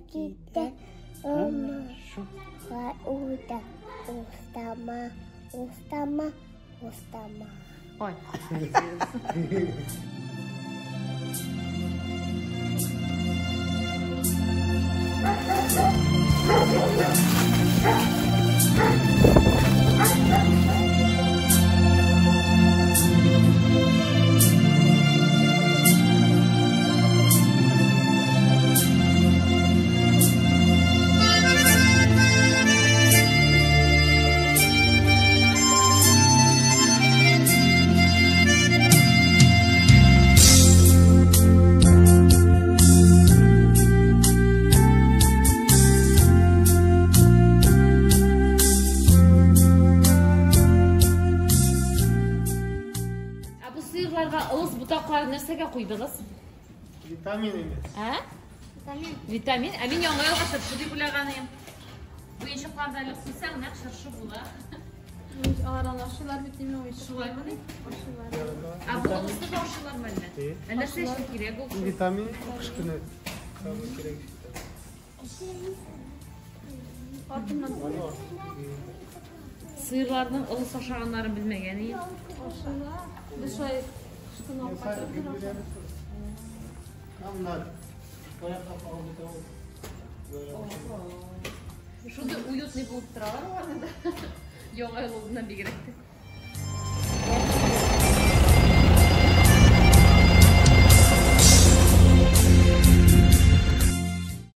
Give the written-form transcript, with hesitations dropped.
kita udah Ustama. Ой. Ылыс бутаклар нәрсеге куйдыгыз? Vitamin emas. Ha? Vitamin. Мен яңа ялгатып буди булаганым. Буенчыкларда эле куйсаң, нак шыршы була. Аралашулар витамин ойышы. Шулаймы? Бу ылысты да ошулар беле. Нәрсе эшлек керек ул? Vitamin kışkını. Kabul gerek. Сыйрлардын ылыс ашаганнарын билмеген ийин. Ошолар. Дышай кышкын алып Kamlar. Koyak kapağı bir Şurada uютный болуп туралар анда. Яңа ялгындан бигерәк.